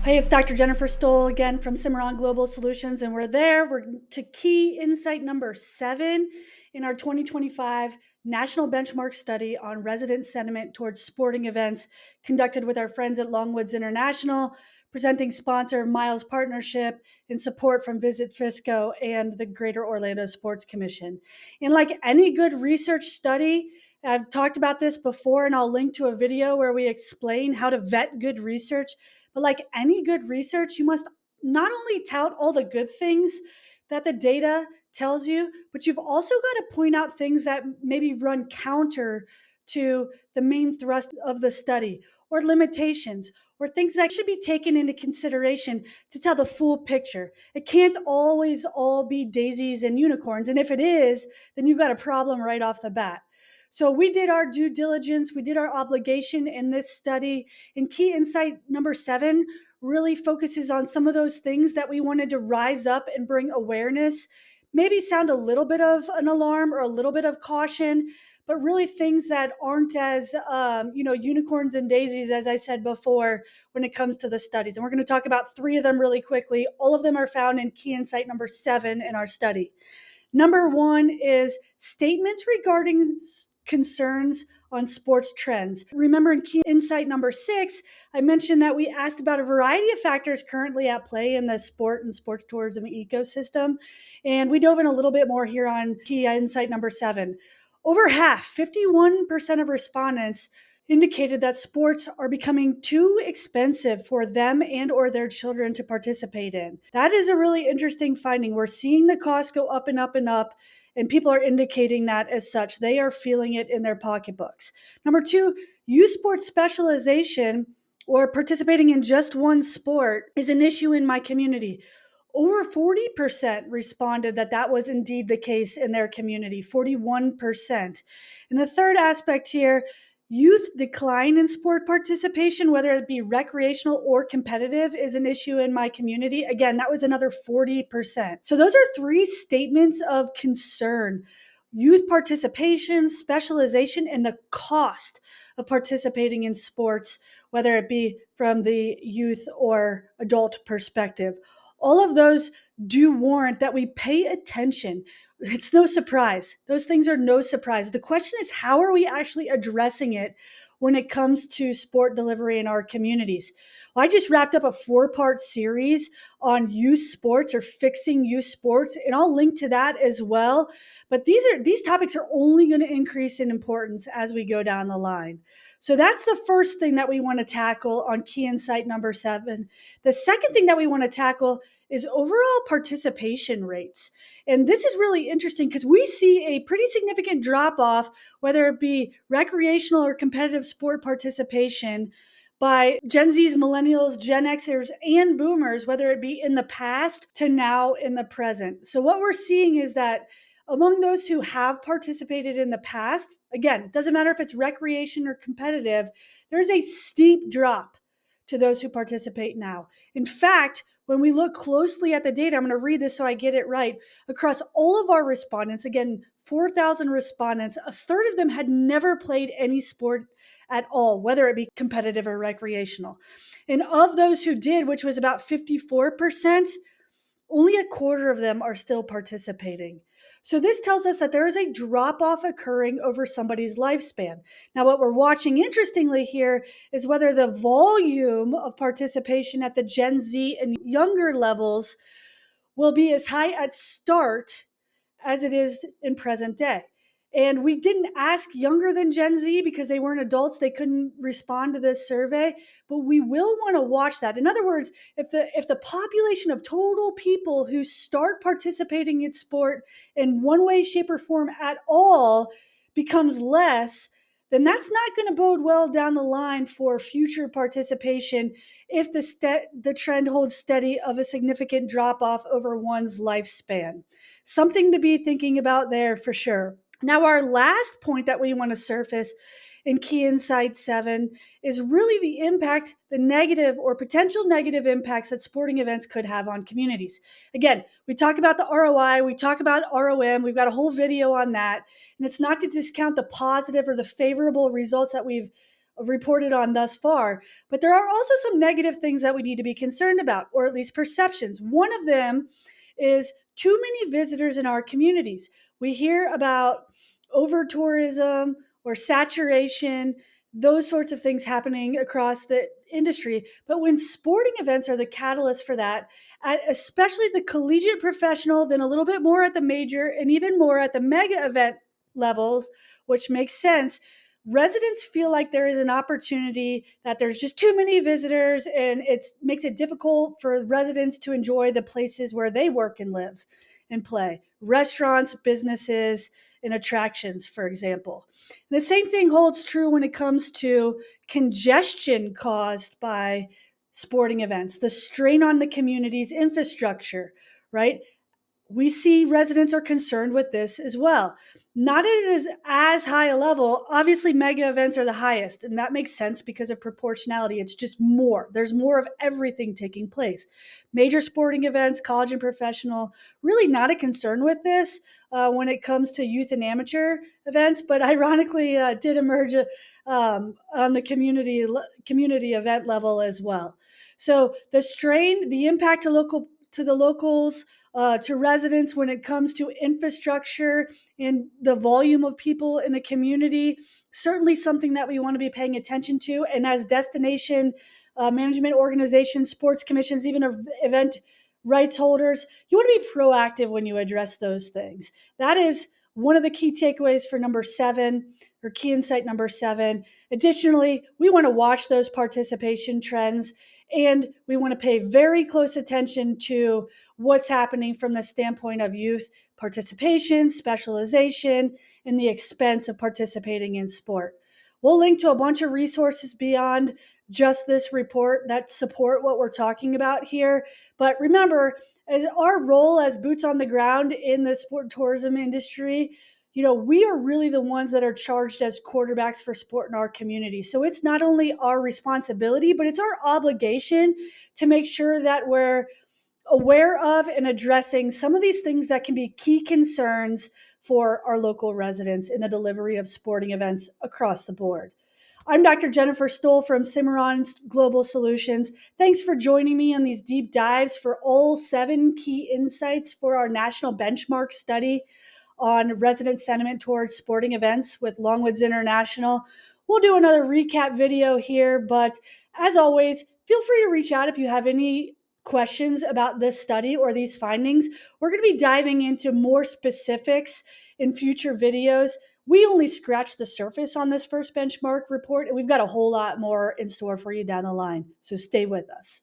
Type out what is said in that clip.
Hey, it's Dr. Jennifer Stoll again from Cimarron Global Solutions, and we're to key insight number 7 in our 2025 National Benchmark Study on resident sentiment towards sporting events conducted with our friends at Longwoods International, presenting sponsor Miles Partnership in support from Visit Fisco and the Greater Orlando Sports Commission. And like any good research study, I've talked about this before, and I'll link to a video where we explain how to vet good research. But like any good research, you must not only tout all the good things that the data tells you, but you've also got to point out things that maybe run counter to the main thrust of the study, or limitations, or things that should be taken into consideration to tell the full picture. It can't always all be daisies and unicorns. And if it is, then you've got a problem right off the bat. So we did our due diligence, we did our obligation in this study. And key insight number 7 really focuses on some of those things that we wanted to rise up and bring awareness, maybe sound a little bit of an alarm or a little bit of caution, but really things that aren't as, unicorns and daisies, as I said before, when it comes to the studies. And we're going to talk about 3 of them really quickly. All of them are found in key insight number 7 in our study. Number 1 is statements regarding concerns on sports trends. Remember in key insight number 6, I mentioned that we asked about a variety of factors currently at play in the sport and sports tourism ecosystem. And we dove in a little bit more here on key insight number 7. Over half, 51% of respondents indicated that sports are becoming too expensive for them and or their children to participate in. That is a really interesting finding. We're seeing the cost go up and up and up, and people are indicating that as such. They are feeling it in their pocketbooks. Number 2, youth sports specialization or participating in just one sport is an issue in my community. Over 40% responded that that was indeed the case in their community, 41%. And the third aspect here, youth decline in sport participation, whether it be recreational or competitive, is an issue in my community. Again, that was another 40%. So those are 3 statements of concern: youth participation, specialization, and the cost of participating in sports, whether it be from the youth or adult perspective. All of those do warrant that we pay attention. It's no surprise. Those things are no surprise. The question is, how are we actually addressing it when it comes to sport delivery in our communities? Well, I just wrapped up a 4-part series on youth sports, or fixing youth sports, and I'll link to that as well. But these topics are only going to increase in importance as we go down the line. So that's the first thing that we want to tackle on key insight number 7. The second thing that we want to tackle is overall participation rates. And this is really interesting because we see a pretty significant drop off, whether it be recreational or competitive sport participation, by Gen Zs, millennials, Gen Xers, and boomers, whether it be in the past to now in the present. So what we're seeing is that among those who have participated in the past, again, it doesn't matter if it's recreation or competitive, there's a steep drop to those who participate now. In fact, when we look closely at the data, I'm going to read this so I get it right. Across all of our respondents, again, 4,000 respondents, a third of them had never played any sport at all, whether it be competitive or recreational. And of those who did, which was about 54%, only a quarter of them are still participating. So this tells us that there is a drop off occurring over somebody's lifespan. Now, what we're watching interestingly here is whether the volume of participation at the Gen Z and younger levels will be as high at start as it is in present day. And we didn't ask younger than Gen Z because they weren't adults. They couldn't respond to this survey, but we will want to watch that. In other words, if the population of total people who start participating in sport in one way, shape, or form at all becomes less, then that's not going to bode well down the line for future participation if the trend holds steady of a significant drop off over one's lifespan. Something to be thinking about there for sure. Now, our last point that we want to surface in Key Insight 7 is really the impact, the negative or potential negative impacts that sporting events could have on communities. Again, we talk about the ROI, we talk about ROM, we've got a whole video on that. And it's not to discount the positive or the favorable results that we've reported on thus far. But there are also some negative things that we need to be concerned about, or at least perceptions. One of them is too many visitors in our communities. We hear about over tourism or saturation, those sorts of things happening across the industry. But when sporting events are the catalyst for that, at especially the collegiate professional, then a little bit more at the major, and even more at the mega event levels, which makes sense. Residents feel like there is an opportunity, that there's just too many visitors, and it makes it difficult for residents to enjoy the places where they work and live and play. Restaurants, businesses, and attractions, for example. The same thing holds true when it comes to congestion caused by sporting events, the strain on the community's infrastructure, right? We see residents are concerned with this as well. Not at as high a level. Obviously, mega events are the highest, and that makes sense because of proportionality. It's just more. There's more of everything taking place. Major sporting events, college and professional, really not a concern with this when it comes to youth and amateur events, but ironically did emerge on the community event level as well. So the strain, the impact to the locals, to residents when it comes to infrastructure and the volume of people in a community, certainly something that we want to be paying attention to. And as destination management organizations, sports commissions, even event rights holders, you want to be proactive when you address those things. That is one of the key takeaways for number 7, or key insight number 7. Additionally, we want to watch those participation trends, and we want to pay very close attention to what's happening from the standpoint of youth participation, specialization, and the expense of participating in sport. We'll link to a bunch of resources beyond just this report that support what we're talking about here. But remember, as our role as boots on the ground in the sport tourism industry, we are really the ones that are charged as quarterbacks for sport in our community. So it's not only our responsibility, but it's our obligation to make sure that we're aware of and addressing some of these things that can be key concerns for our local residents in the delivery of sporting events across the board. I'm Dr. Jennifer Stoll from Cimarron Global Solutions. Thanks for joining me on these deep dives for all 7 key insights for our national benchmark study on resident sentiment towards sporting events with Longwoods International. We'll do another recap video here, but as always, feel free to reach out if you have any questions about this study or these findings. We're going to be diving into more specifics in future videos. We only scratched the surface on this first benchmark report, and we've got a whole lot more in store for you down the line. So stay with us.